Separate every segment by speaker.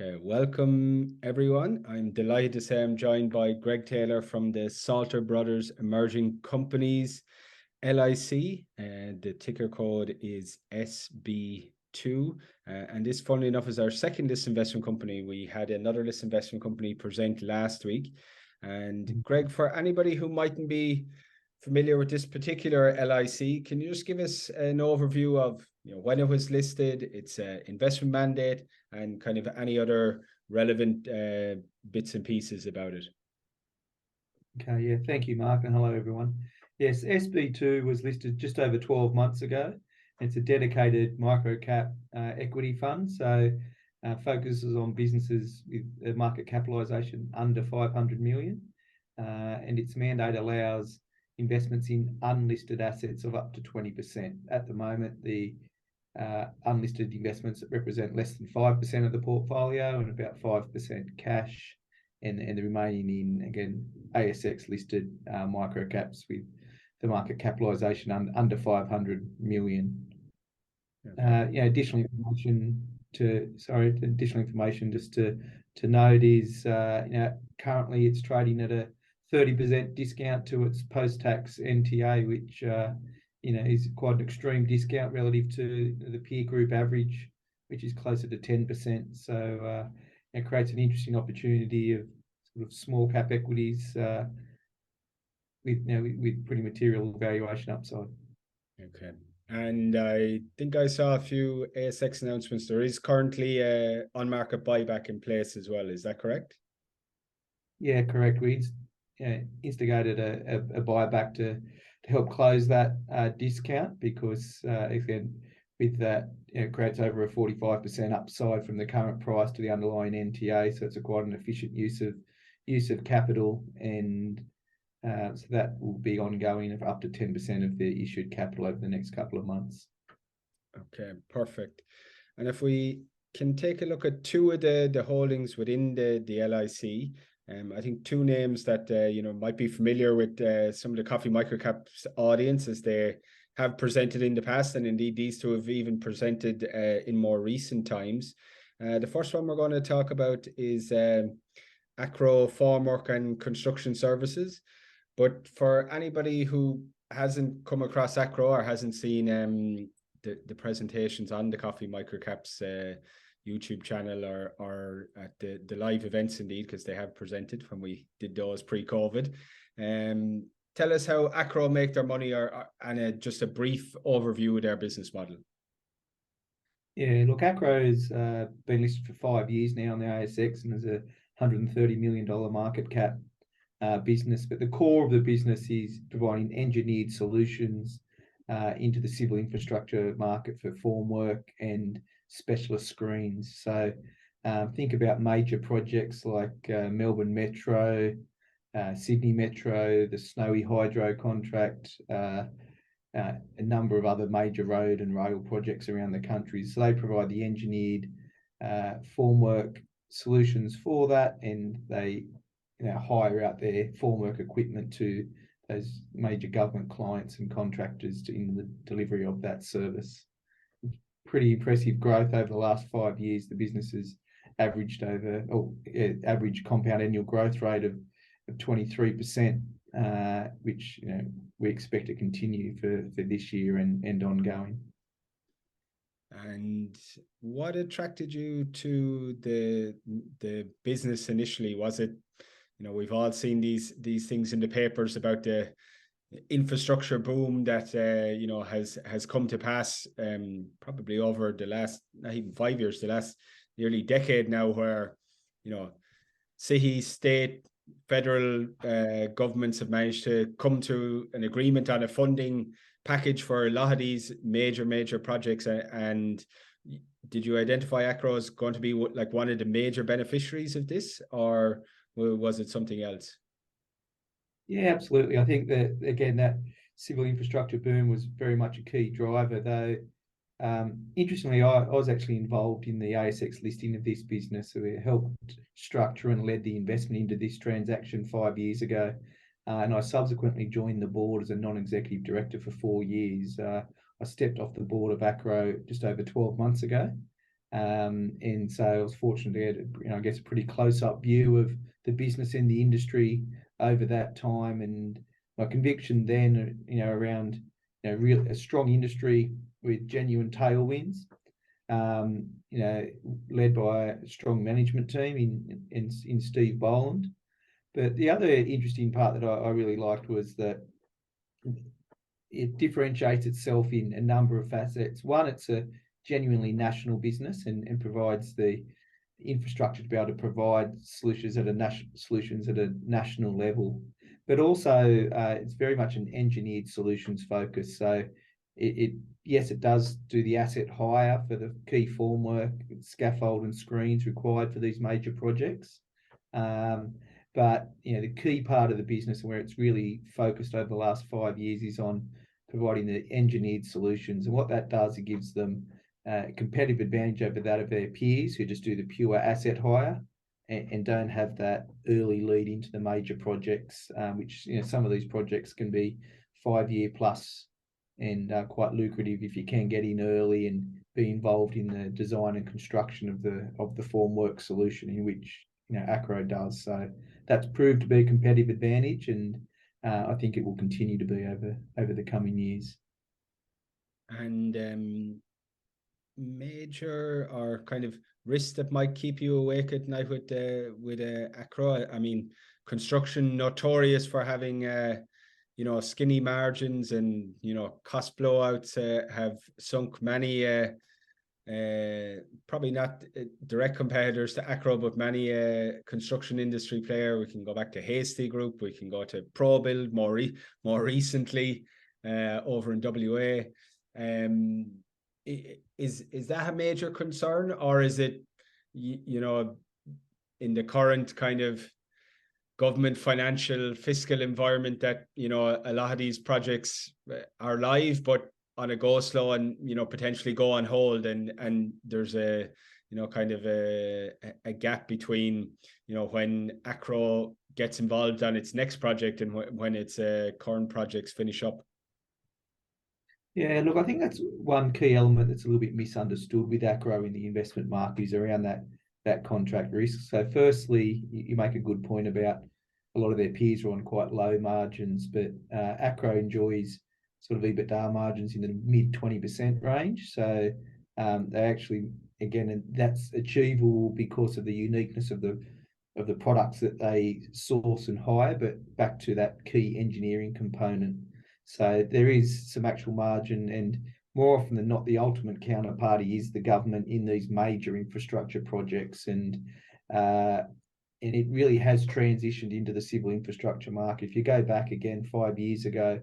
Speaker 1: Okay, welcome everyone. I'm delighted to say I'm joined by Gregg Taylor from the Salter Brothers Emerging Companies LIC. The ticker code is SB2. And this, funnily enough, is our second list investment company. We had another list investment company present last week. And Greg, for anybody who mightn't be familiar with this particular LIC, can you just give us an overview of when it was listed, its investment mandate, and kind of any other relevant bits and pieces about it?
Speaker 2: Okay, yeah, thank you, Mark, and hello, everyone. Yes, SB2 was listed just over 12 months ago. It's a dedicated microcap equity fund, so focuses on businesses with a market capitalisation under 500 million, and its mandate allows investments in unlisted assets of up to 20%. At the moment, the unlisted investments represent less than 5% of the portfolio and about 5% cash, and the remaining in, again, ASX listed microcaps with the market capitalisation under 500 million. Okay. Additional information just to note is currently it's trading at a 30% discount to its post-tax NTA, which is quite an extreme discount relative to the peer group average, which is closer to 10%. So it creates an interesting opportunity of sort of small cap equities with pretty material valuation upside.
Speaker 1: Okay. And I think I saw a few ASX announcements. There is currently a on-market buyback in place as well. Is that correct?
Speaker 2: Yeah, correct. We instigated a buyback to help close that discount because, again, with that, it creates over a 45% upside from the current price to the underlying NTA. So it's quite an efficient use of capital, and so that will be ongoing for up to 10% of the issued capital over the next couple of months. Okay,
Speaker 1: perfect. And if we can take a look at two of the holdings within the LIC, I think two names that might be familiar with some of the Coffee Microcaps audience, as they have presented in the past, and indeed these two have even presented in more recent times. The first one we're going to talk about is Acrow, Formwork and Construction Services. But for anybody who hasn't come across Acrow or hasn't seen the presentations on the Coffee Microcaps YouTube channel or at the live events, indeed, because they have presented when we did those pre-COVID. Tell us how Acrow make their money, and just a brief overview of their business model.
Speaker 2: Yeah, look, Acrow has been listed for 5 years now on the ASX and is a $130 million market cap business. But the core of the business is providing engineered solutions into the civil infrastructure market for formwork and specialist screens. So think about major projects like Melbourne Metro, Sydney Metro, the Snowy Hydro contract, a number of other major road and rail projects around the country. So they provide the engineered formwork solutions for that, and they hire out their formwork equipment to those major government clients and contractors in the delivery of that service. Pretty impressive growth over the last 5 years. The business has average compound annual growth rate of 23%, which we expect to continue for this year and ongoing.
Speaker 1: And what attracted you to the business initially? Was it, we've all seen these things in the papers about the infrastructure boom that has come to pass probably over the last, not even 5 years, the last nearly decade now, where city, state, federal governments have managed to come to an agreement on a funding package for a lot of these major projects. And did you identify Acrow as going to be like one of the major beneficiaries of this, or was it something else?
Speaker 2: Yeah, absolutely. I think that, again, that civil infrastructure boom was very much a key driver, though. Interestingly, I was actually involved in the ASX listing of this business. So we helped structure and led the investment into this transaction 5 years ago. And I subsequently joined the board as a non-executive director for 4 years. I stepped off the board of Acrow just over 12 months ago. And so I was fortunate to get, I guess, a pretty close-up view of the business and the industry over that time. And my conviction then, around, a strong industry with genuine tailwinds, led by a strong management team in Steve Boland. But the other interesting part that I really liked was that it differentiates itself in a number of facets. One, it's a genuinely national business and provides the infrastructure to be able to provide solutions at a national level. But also, it's very much an engineered solutions focus. So yes, it does do the asset hire for the key formwork, scaffold and screens required for these major projects. But the key part of the business where it's really focused over the last 5 years is on providing the engineered solutions. And what that does, it gives them a competitive advantage over that of their peers who just do the pure asset hire and don't have that early lead into the major projects, which some of these projects can be 5-year plus and quite lucrative if you can get in early and be involved in the design and construction of the formwork solution, in which Acrow does. So that's proved to be a competitive advantage, and I think it will continue to be over the coming years.
Speaker 1: And major or kind of risks that might keep you awake at night with Acrow? I mean, construction notorious for having skinny margins, and cost blowouts have sunk many probably not direct competitors to Acrow, but many construction industry player. We can go back to Hasty Group, we can go to ProBuild more recently over in WA. Is that a major concern, or is it in the current kind of government financial fiscal environment that a lot of these projects are live but on a go slow and potentially go on hold, and there's a kind of a gap between when Acrow gets involved on its next project and when its current projects finish up?
Speaker 2: Yeah, look, I think that's one key element that's a little bit misunderstood with Acrow in the investment market, is around that contract risk. So firstly, you make a good point about a lot of their peers are on quite low margins, but Acrow enjoys sort of EBITDA margins in the mid 20% range. So they actually, again, and that's achievable because of the uniqueness of the products that they source and hire, but back to that key engineering component. So there is some actual margin, and more often than not, the ultimate counterparty is the government in these major infrastructure projects. And it really has transitioned into the civil infrastructure market. If you go back again 5 years ago,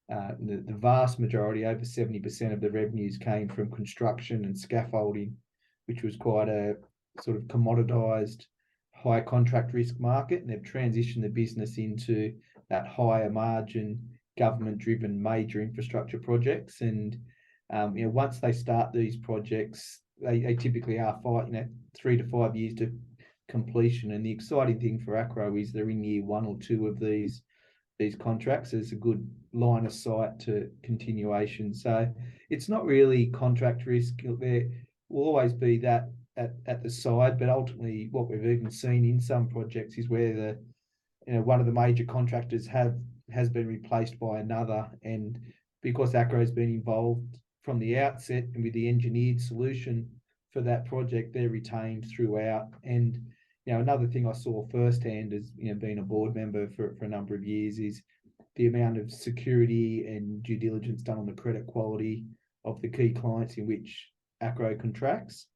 Speaker 2: the vast majority, over 70% of the revenues, came from construction and scaffolding, which was quite a sort of commoditized, high contract risk market. And they've transitioned the business into that higher margin, government-driven major infrastructure projects. And once they start these projects, they typically are 3 to 5 years to completion. And the exciting thing for Acrow is they're in year 1 or 2 of these contracts. There's a good line of sight to continuation. So it's not really contract risk. There will always be that at the side, but ultimately what we've even seen in some projects is where one of the major contractors has been replaced by another, and because Acrow has been involved from the outset and with the engineered solution for that project, they're retained throughout. And another thing I saw firsthand as being a board member for a number of years is the amount of security and due diligence done on the credit quality of the key clients in which Acrow contracts,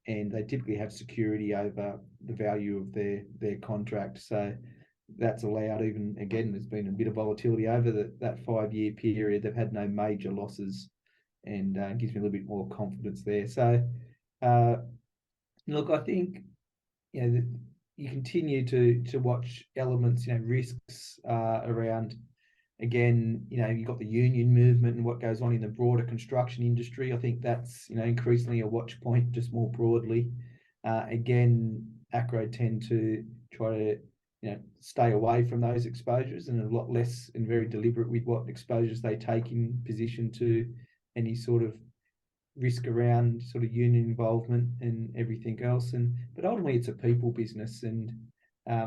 Speaker 2: and they typically have security over the value of their contract. So that's allowed, even again, there's been a bit of volatility over that 5-year period. They've had no major losses, and gives me a little bit more confidence there. So look, I think you continue to watch elements, risks around. Again, you've got the union movement and what goes on in the broader construction industry. I think that's increasingly a watch point, just more broadly. Again, Acrow tend to try to stay away from those exposures, and a lot less and very deliberate with what exposures they take in position to any sort of risk around sort of union involvement and everything else. But ultimately, it's a people business, and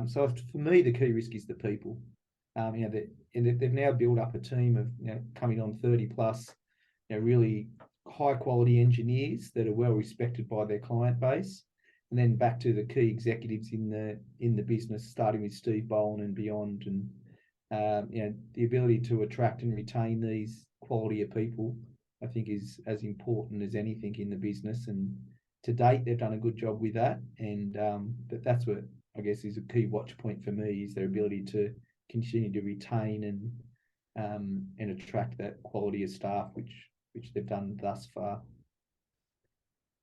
Speaker 2: so for me, the key risk is the people. They've now built up a team of coming on 30 plus, really high quality engineers that are well respected by their client base, and then back to the key executives in the business, starting with Steve Bowen and beyond, and the ability to attract and retain these quality of people, I think, is as important as anything in the business. And to date, they've done a good job with that. And that's what I guess is a key watch point for me, is their ability to continue to retain and attract that quality of staff, which they've done thus far.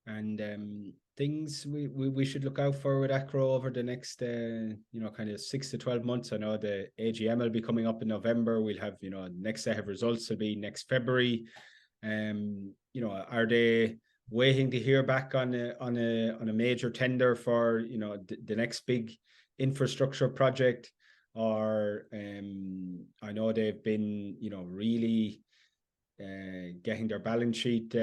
Speaker 1: And things we should look out for with Acrow over the next kind of 6 to 12 months. I know the AGM will be coming up in November. We'll have next set of results will be next February. Are they waiting to hear back on a major tender for the next big infrastructure project? Or I know they've been really getting their balance sheet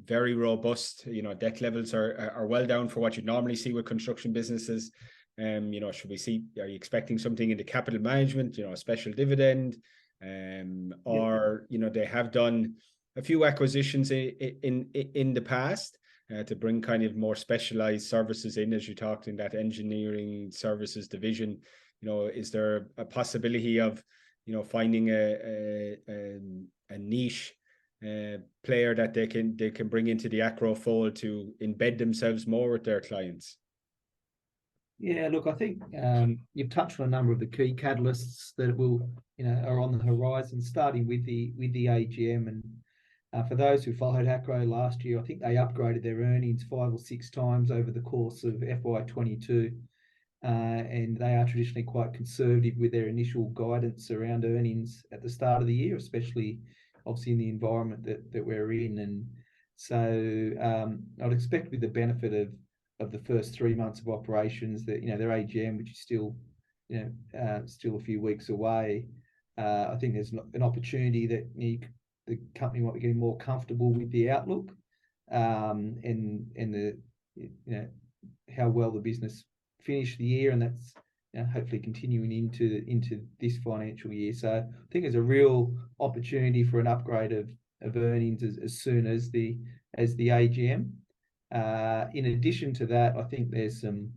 Speaker 1: very robust. Debt levels are well down for what you'd normally see with construction businesses. Should we see? Are you expecting something in the capital management? A special dividend, or they have done a few acquisitions in the past to bring kind of more specialized services in, as you talked in that engineering services division. Is there a possibility of finding a niche player that they can bring into the Acrow fold to embed themselves more with their clients?
Speaker 2: Yeah, look, I think you've touched on a number of the key catalysts that will are on the horizon, starting with the AGM. And for those who followed Acrow last year, I think they upgraded their earnings 5 or 6 times over the course of FY22. And they are traditionally quite conservative with their initial guidance around earnings at the start of the year, especially obviously in the environment that we're in. And so I'd expect, with the benefit of the first 3 months of operations, that their AGM, which is still still a few weeks away, I think there's an opportunity that the company might be getting more comfortable with the outlook, and the how well the business finish the year, and that's hopefully continuing into this financial year. So I think there's a real opportunity for an upgrade of earnings as soon as the AGM. In addition to that, I think there's some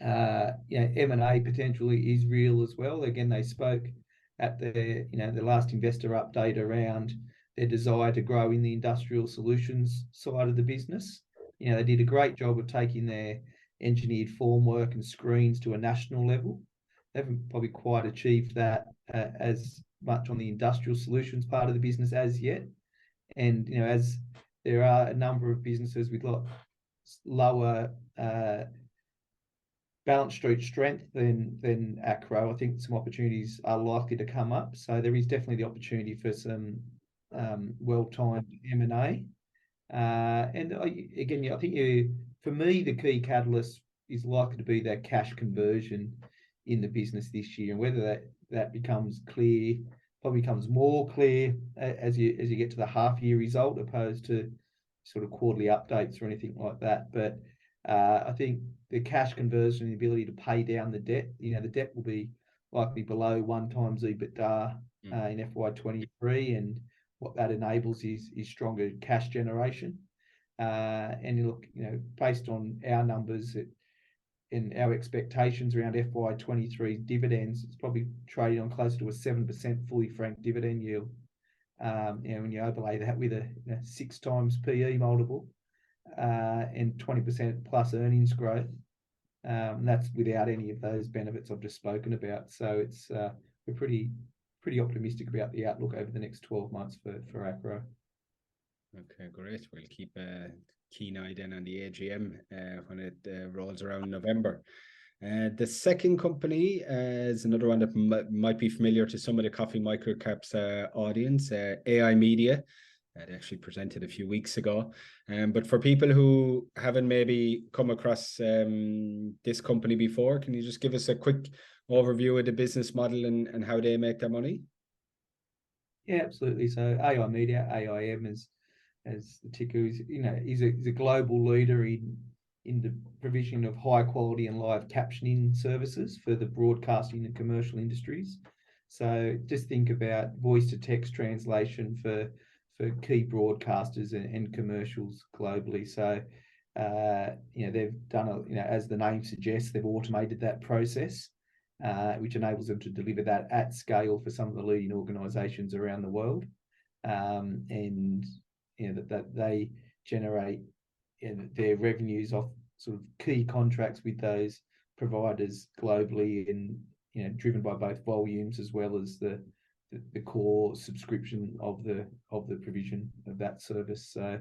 Speaker 2: M&A potentially is real as well. Again, they spoke at the last investor update around their desire to grow in the industrial solutions side of the business. They did a great job of taking their engineered formwork and screens to a national level. They haven't probably quite achieved that as much on the industrial solutions part of the business as yet. And as there are a number of businesses with lower balance sheet strength than Acrow, I think some opportunities are likely to come up. So there is definitely the opportunity for some well-timed M&A. And again, I think for me, the key catalyst is likely to be that cash conversion in the business this year, and whether that becomes clear, probably becomes more clear as you get to the half year result, opposed to sort of quarterly updates or anything like that. But I think the cash conversion and the ability to pay down the debt, the debt will be likely below 1 times EBITDA in FY23, and what that enables is stronger cash generation. And look, based on our numbers and our expectations around FY23 dividends, it's probably trading on closer to a 7% fully franked dividend yield. When you overlay that with a 6 times PE multiple and 20% plus earnings growth, that's without any of those benefits I've just spoken about. So it's we're pretty optimistic about the outlook over the next 12 months for Acrow.
Speaker 1: Okay, great. We'll keep a keen eye then on the AGM when it rolls around in November. The second company is another one that might be familiar to some of the Coffee Microcaps audience, AI Media. They actually presented a few weeks ago. But for people who haven't maybe come across this company before, can you just give us a quick overview of the business model and how they make their money?
Speaker 2: Yeah, absolutely. So AI Media, AIM, is as the ticker is, is a global leader in the provision of high quality and live captioning services for the broadcasting and commercial industries. So just think about voice to text translation for key broadcasters and commercials globally. So they've done as the name suggests, they've automated that process, which enables them to deliver that at scale for some of the leading organisations around the world, and that they generate their revenues off sort of key contracts with those providers globally, and driven by both volumes as well as the core subscription of the provision of that service. So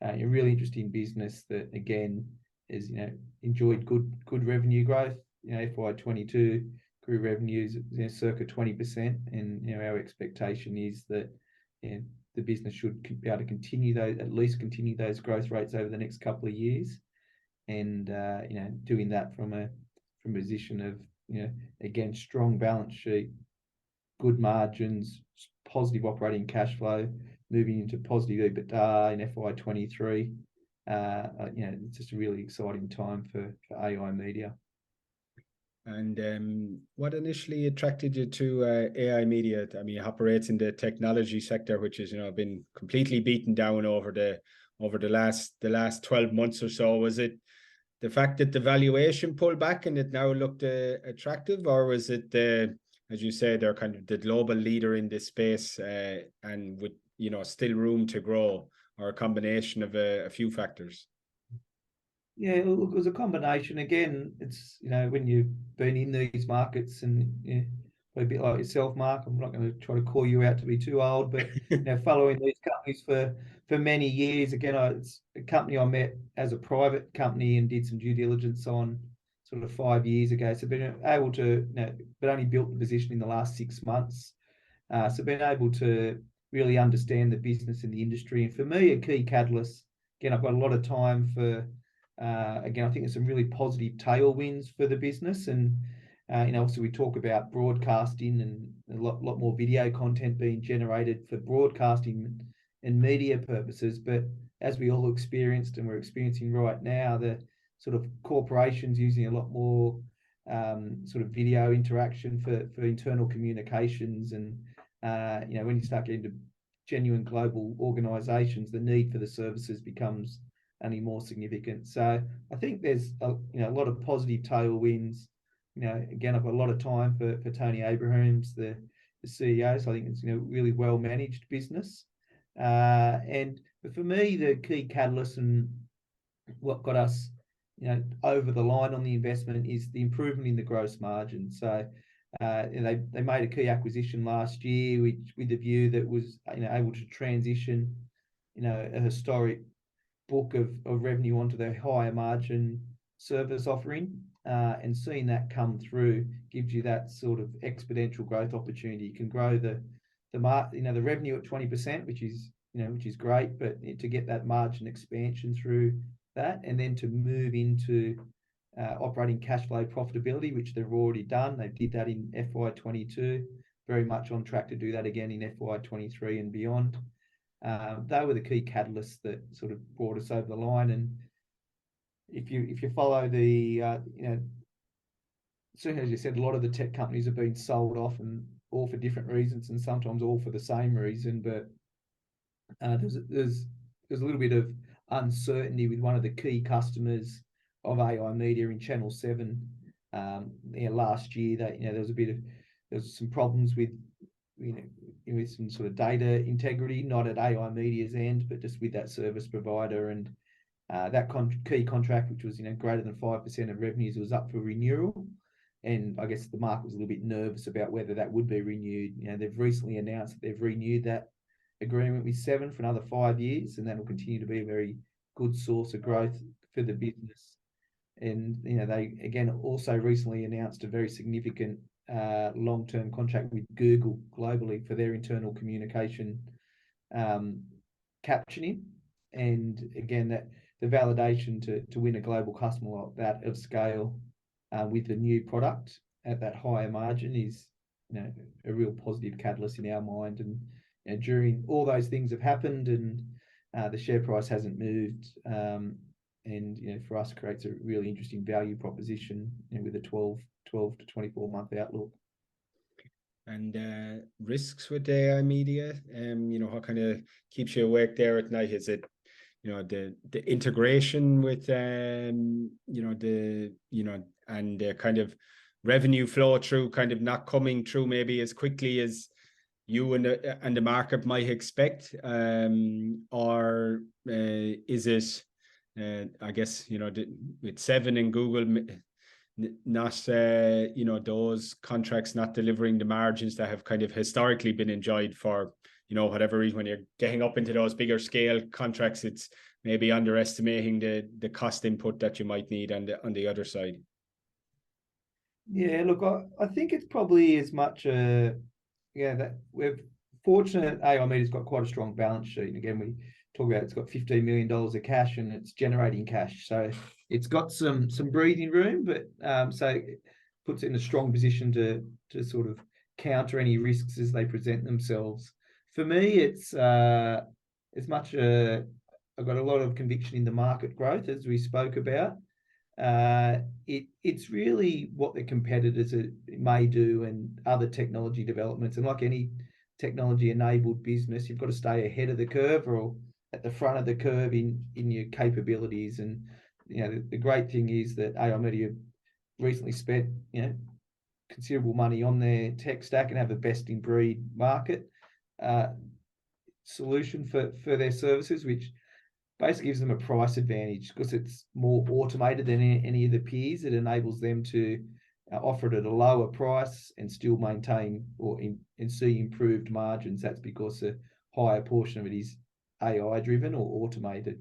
Speaker 2: a really interesting business that again has enjoyed good revenue growth. FY22 grew revenues circa 20%, and our expectation is that the business should be able to continue those growth rates over the next couple of years, and doing that from a position of again strong balance sheet, good margins, positive operating cash flow, moving into positive EBITDA in FY23. It's just a really exciting time for AI Media.
Speaker 1: And what initially attracted you to AI Media? I mean, it operates in the technology sector, which has been completely beaten down over the last 12 months or so. Was it the fact that the valuation pulled back and it now looked attractive, or was it as you say, they're kind of the global leader in this space, and with still room to grow, or a combination of a few factors?
Speaker 2: Yeah, it was a combination. Again, it's when you've been in these markets, and a bit like yourself, Mark. I'm not going to try to call you out to be too old, but following these companies for many years. Again, it's a company I met as a private company and did some due diligence on sort of 5 years ago. So been able to, but only built the position in the last 6 months. So been able to really understand the business and the industry. And for me, a key catalyst. Again, I've got a lot of time for. Again, I think there's some really positive tailwinds for the business, and also we talk about broadcasting and a lot more video content being generated for broadcasting and media purposes. But as we all experienced and we're experiencing right now, the sort of corporations using a lot more sort of video interaction for internal communications, and when you start getting to genuine global organisations, the need for the services becomes only more significant. So I think there's a lot of positive tailwinds. Again, I've got a lot of time for Tony Abrahams, the CEO. So I think it's really well managed business. But for me, the key catalyst and what got us over the line on the investment is the improvement in the gross margin. So they made a key acquisition last year, which with the view that was able to transition a historic book of revenue onto their higher margin service offering, and seeing that come through gives you that sort of exponential growth opportunity. You can grow the revenue at 20%, which is great, but to get that margin expansion through that, and then to move into operating cash flow profitability, which they've already done. They did that in FY22, very much on track to do that again in FY23 and beyond. They were the key catalysts that sort of brought us over the line. And if you follow the so as you said, a lot of the tech companies have been sold off, and all for different reasons, and sometimes all for the same reason. But there's a little bit of uncertainty with one of the key customers of AI Media in Channel 7 last year. That there was some problems with with some sort of data integrity, not at AI Media's end, but just with that service provider. And that key contract, which was greater than 5% of revenues, was up for renewal. And I guess the market was a little bit nervous about whether that would be renewed. They've recently announced that they've renewed that agreement with 7 for another 5 years, and that will continue to be a very good source of growth for the business. And they again also recently announced a very significant long-term contract with Google globally for their internal communication captioning. And again, that the validation to win a global customer like that of scale with the new product at that higher margin is a real positive catalyst in our mind. And during all those things have happened, and The share price hasn't moved, and for us creates a really interesting value proposition, with a 12 to 24 month outlook.
Speaker 1: And risks with the AI media, what kind of keeps you awake there at night? Is it, the integration with, and the kind of revenue flow through kind of not coming through maybe as quickly as you and the market might expect, or is it, I guess, with Seven and Google, not those contracts not delivering the margins that have kind of historically been enjoyed for whatever reason. When you're getting up into those bigger scale contracts, it's maybe underestimating the cost input that you might need on the other side.
Speaker 2: Yeah, look, I think it's probably as much that we're fortunate. AI Media's got quite a strong balance sheet, and again, we talk about it's got $15 million of cash and it's generating cash, so it's got some breathing room, but so it puts it in a strong position to sort of counter any risks as they present themselves. For me, it's as much I've got a lot of conviction in the market growth, as we spoke about. It's really what the competitors may do and other technology developments. And like any technology-enabled business, you've got to stay ahead of the curve or at the front of the curve in your capabilities. And the great thing is that AI Media recently spent considerable money on their tech stack and have a best-in-breed market solution for their services, which basically gives them a price advantage because it's more automated than any of the peers. It enables them to offer it at a lower price and still maintain and see improved margins. That's because a higher portion of it is AI driven or automated.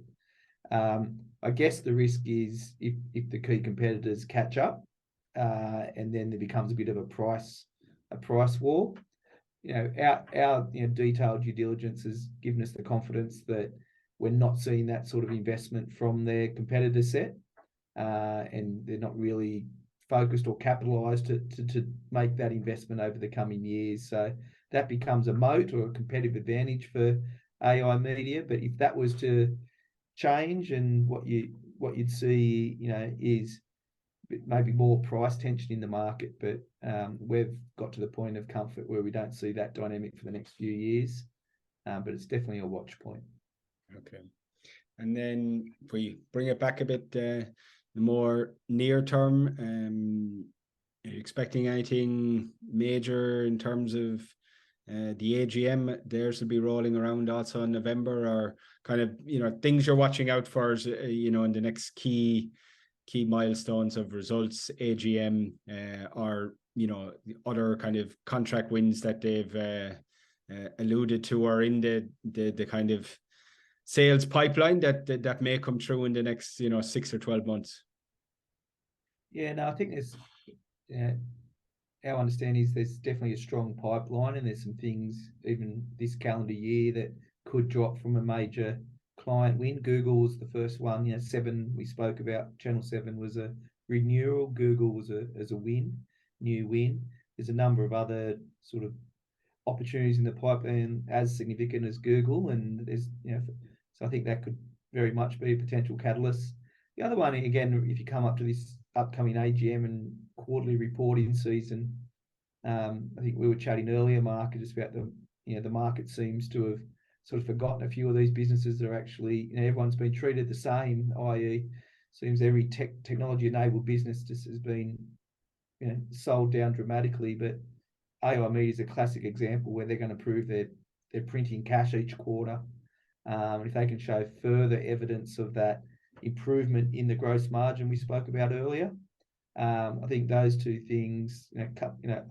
Speaker 2: I guess the risk is if the key competitors catch up, and then there becomes a bit of a price war. Our detailed due diligence has given us the confidence that we're not seeing that sort of investment from their competitor set, and they're not really focused or capitalized to make that investment over the coming years. So that becomes a moat or a competitive advantage for AI Media. But if that was to change, and what you'd see, is maybe more price tension in the market. But we've got to the point of comfort where we don't see that dynamic for the next few years. But it's definitely a watch point.
Speaker 1: Okay. And then if we bring it back a bit, the more near term, are you expecting anything major in terms of the AGM? Theirs will be rolling around also in November, or kind of things you're watching out for, in the next key milestones of results, AGM, or other kind of contract wins that they've alluded to, or in the kind of sales pipeline that may come through in the next 6 or 12 months.
Speaker 2: Yeah, no, I think there's our understanding is there's definitely a strong pipeline, and there's some things even this calendar year that could drop from a major client win. Google was the first one. Seven we spoke about. Channel 7 was a renewal. Google was a new win. There's a number of other sort of opportunities in the pipeline as significant as Google, and there's so I think that could very much be a potential catalyst. The other one, again, if you come up to this upcoming AGM and quarterly reporting season, I think we were chatting earlier, Mark, just about the market seems to have sort of forgotten a few of these businesses that are actually, everyone's been treated the same, i.e. seems every technology enabled business just has been sold down dramatically. But AI Media is a classic example where they're going to prove they're printing cash each quarter. If they can show further evidence of that improvement in the gross margin we spoke about earlier, I think those two things,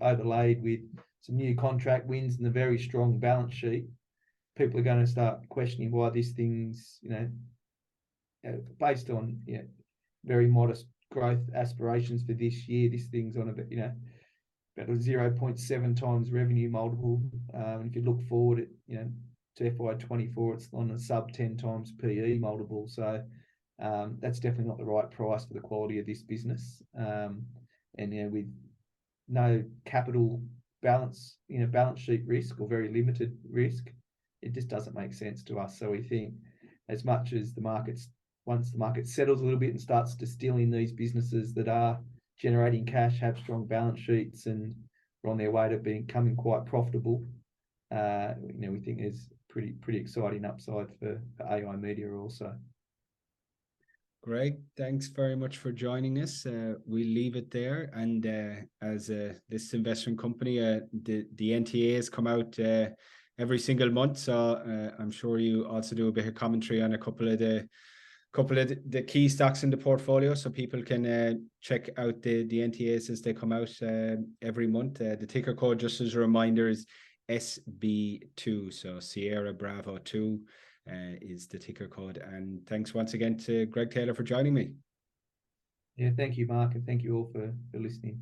Speaker 2: overlaid with some new contract wins and a very strong balance sheet, people are going to start questioning why this thing's, based on very modest growth aspirations for this year. This thing's on about a 0.7 times revenue multiple. And if you look forward at to FY24, it's on a sub 10 times PE multiple. So that's definitely not the right price for the quality of this business. And with no capital balance sheet risk or very limited risk, it just doesn't make sense to us. So we think as much as once the market settles a little bit and starts distilling these businesses that are generating cash, have strong balance sheets, and are on their way to becoming quite profitable, we think there's pretty exciting upside for AI media also.
Speaker 1: Greg, thanks very much for joining us. We'll leave it there. And as this investment company, the NTAs come out every single month. So I'm sure you also do a bit of commentary on a couple of the key stocks in the portfolio, so people can check out the NTAs as they come out every month. The ticker code, just as a reminder, is SB2, so Sierra Bravo 2 is the ticker code. And thanks once again to Gregg Taylor for joining me.
Speaker 2: Yeah, thank you, Mark, and thank you all for listening.